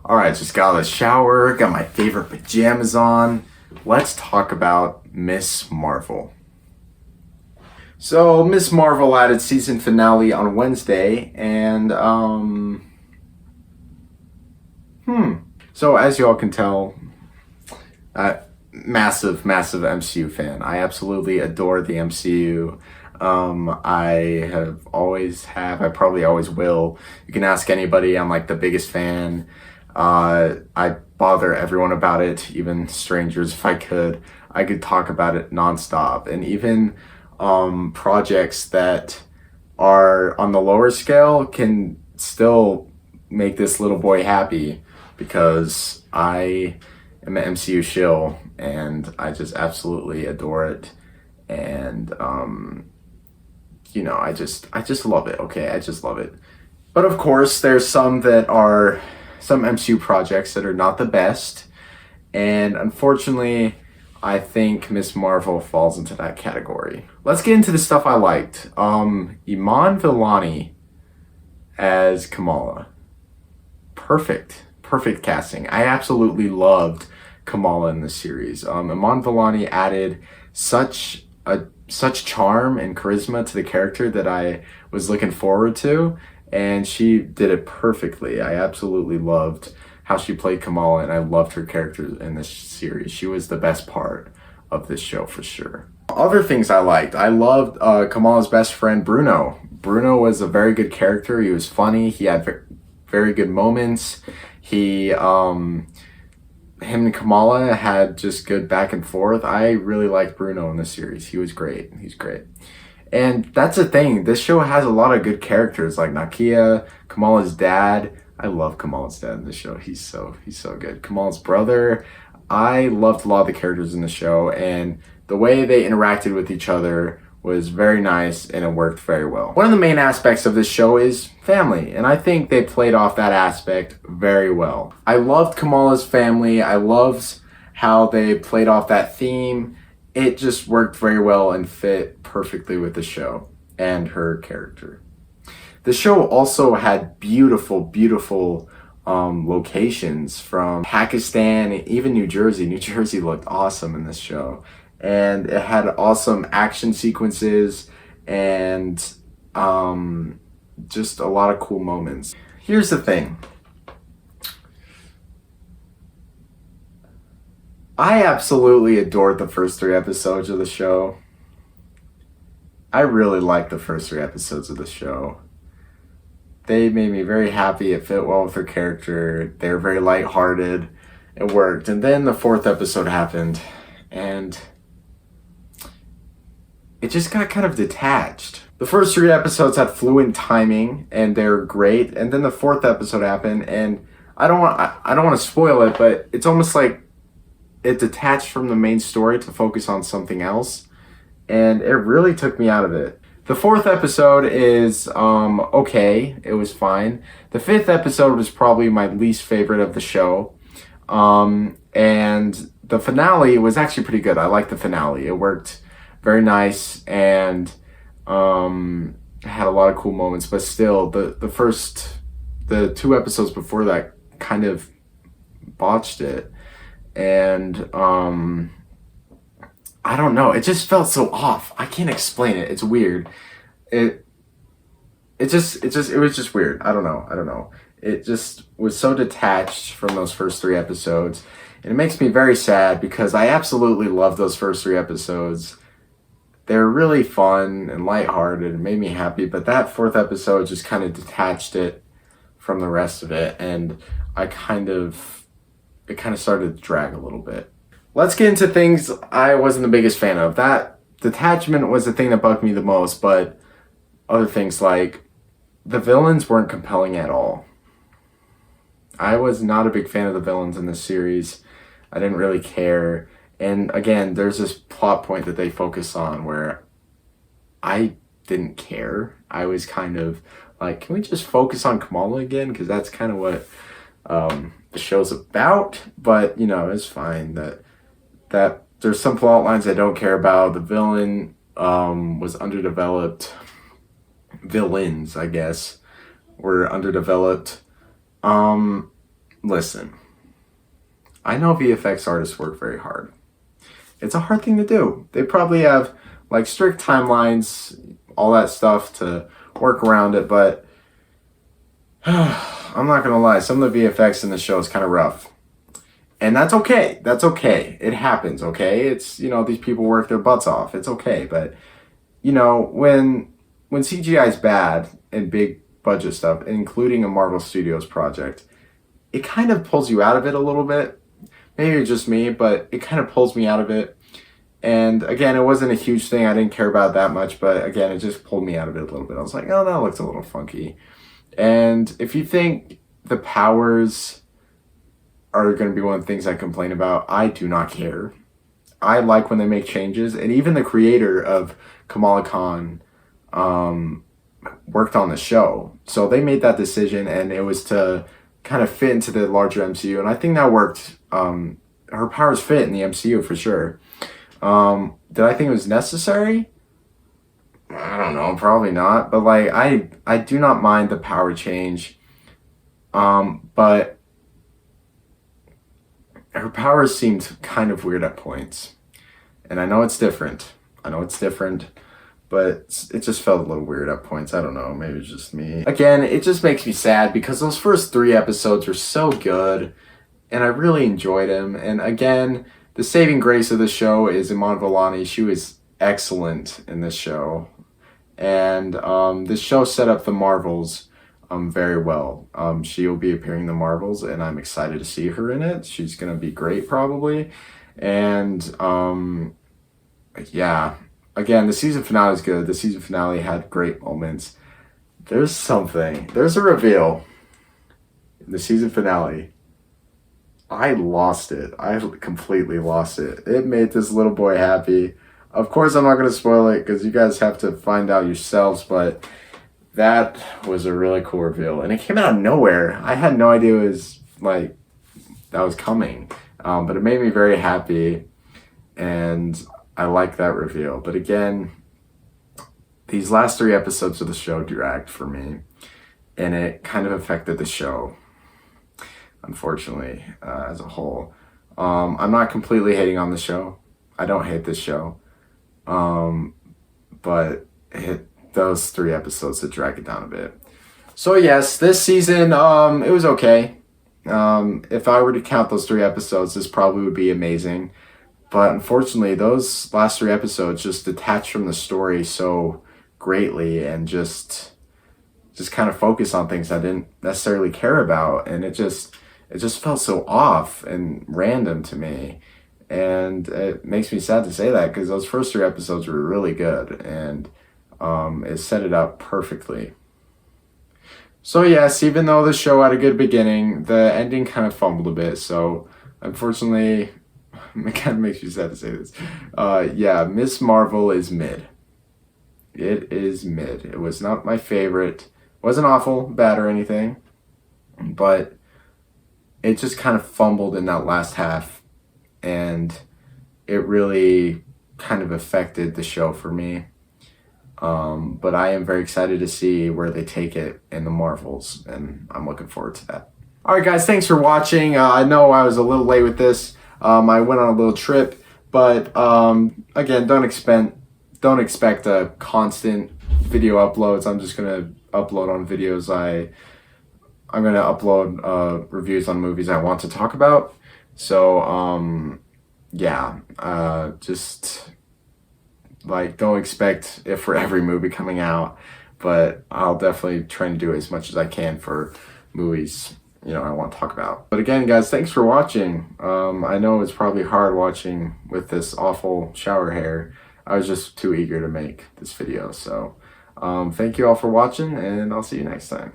All right, just got out of the shower, got my favorite pajamas on. Let's talk about Miss Marvel. So, Miss Marvel had its season finale on Wednesday, and so as you all can tell, massive MCU fan. I absolutely adore the MCU. I have always have. I probably always will. You can ask anybody. I'm like the biggest fan. I bother everyone about it, even strangers if I could. I could talk about it nonstop, and even projects that are on the lower scale can still make this little boy happy because I am an MCU shill and I just absolutely adore it. And I just love it. Okay, I just love it. But of course, there's some MCU projects that are not the best, and unfortunately, I think Miss Marvel falls into that category. Let's get into the stuff I liked. Iman Vellani as Kamala. Perfect casting. I absolutely loved Kamala in this series. Iman Vellani added such charm and charisma to the character that I was looking forward to, and she did it perfectly. I absolutely loved how she played Kamala, and I loved her character in this series. She was the best part of this show for sure. Other things I liked. I loved Kamala's best friend, Bruno. Bruno was a very good character. He was funny. He had very good moments. Him and Kamala had just good back and forth. I really liked Bruno in this series. He was great. He's great. And that's the thing. This show has a lot of good characters like Nakia, Kamala's dad. I love Kamala's dad in this show. He's so good. Kamala's brother. I loved a lot of the characters in the show, and the way they interacted with each other was very nice and it worked very well. One of the main aspects of this show is family, and I think they played off that aspect very well. I loved Kamala's family. I loved how they played off that theme. It just worked very well and fit perfectly with the show and her character. The show also had beautiful locations from Pakistan, even New Jersey. New Jersey looked awesome in this show. And it had awesome action sequences and just a lot of cool moments. Here's the thing. I absolutely adored the first 3 episodes of the show. I really liked the first 3 episodes of the show. They made me very happy. It fit well with her character. They were very lighthearted. It worked. And then the 4th episode happened, and it just got kind of detached. The first 3 episodes had fluent timing, and they were great. And then the 4th episode happened, and I don't want to spoil it, but it's almost like it detached from the main story to focus on something else, and it really took me out of it. The 4th episode is okay. It was fine. The 5th episode was probably my least favorite of the show. And the finale was actually pretty good. I liked the finale. It worked very nice and had a lot of cool moments. But still, the 2 episodes before that kind of botched it. And I don't know. It just felt so off. I can't explain it. It's weird. It was just weird. I don't know. It just was so detached from those first 3 episodes. And it makes me very sad because I absolutely loved those first 3 episodes. They're really fun and lighthearted and made me happy. But that 4th episode just kind of detached it from the rest of it. And it kind of started to drag a little bit. Let's get into things I wasn't the biggest fan of. That detachment was the thing that bugged me the most, but other things like the villains weren't compelling at all. I was not a big fan of the villains in this series. I didn't really care. And again, there's this plot point that they focus on where I didn't care. I was kind of like, can we just focus on Kamala again? Because that's kind of what the show's about. But, it's fine that there's some plot lines I don't care about. The villain was underdeveloped. Villains, I guess, were underdeveloped. listen, I know VFX artists work very hard. It's a hard thing to do. They probably have like strict timelines, all that stuff to work around it, but I'm not gonna lie, some of the VFX in the show is kind of rough. And that's okay. That's okay. It happens, okay? It's, these people work their butts off. It's okay. But, when CGI is bad and big budget stuff, including a Marvel Studios project, it kind of pulls you out of it a little bit. Maybe it's just me, but it kind of pulls me out of it. And again, it wasn't a huge thing. I didn't care about that much, but again, it just pulled me out of it a little bit. I was like, oh, that looks a little funky. And if you think the powers are going to be one of the things I complain about, I do not care. I like when they make changes, and even the creator of Kamala Khan worked on the show, so they made that decision, and it was to kind of fit into the larger MCU, and I think that worked. Her powers fit in the MCU for sure. Did I think it was necessary? I don't know, probably not. But like, I do not mind the power change, but her powers seemed kind of weird at points. And I know it's different. But it just felt a little weird at points. I don't know, maybe it's just me. Again, it just makes me sad because those first 3 episodes were so good, and I really enjoyed them. And again, the saving grace of the show is Iman Vellani. She was excellent in this show. And this show set up the Marvels very well. She'll be appearing in the Marvels, and I'm excited to see her in it. She's gonna be great, probably. And yeah, again, the season finale is good. The season finale had great moments. There's a reveal in the season finale. I lost it. I completely lost it. It made this little boy happy. Of course, I'm not going to spoil it because you guys have to find out yourselves, but that was a really cool reveal. And it came out of nowhere. I had no idea it was, like, that was coming. But it made me very happy, and I like that reveal. But again, these last 3 episodes of the show dragged for me, and it kind of affected the show, unfortunately, as a whole. I'm not completely hating on the show. I don't hate this show. But those 3 episodes that drag it down a bit. So yes, this season, it was okay. If I were to count those 3 episodes, this probably would be amazing. But unfortunately, those last 3 episodes just detached from the story so greatly, and just kind of focus on things I didn't necessarily care about, and it just felt so off and random to me. And it makes me sad to say that because those first 3 episodes were really good, and it set it up perfectly. So yes, even though the show had a good beginning, the ending kind of fumbled a bit. So unfortunately, it kind of makes me sad to say this. Yeah, Miss Marvel is mid. It is mid. It was not my favorite. It wasn't awful, bad, or anything, but it just kind of fumbled in that last half, and it really kind of affected the show for me. But I am very excited to see where they take it in the Marvels, and I'm looking forward to that. All right, guys, thanks for watching. I know I was a little late with this. I went on a little trip, but again, don't expect a constant video uploads. I'm just gonna upload on videos. I'm gonna upload reviews on movies I want to talk about. So yeah, just like don't expect it for every movie coming out, but I'll definitely try to do as much as I can for movies I want to talk about. But again, guys, thanks for watching. I know it's probably hard watching with this awful shower hair. I was just too eager to make this video. So thank you all for watching, and I'll see you next time.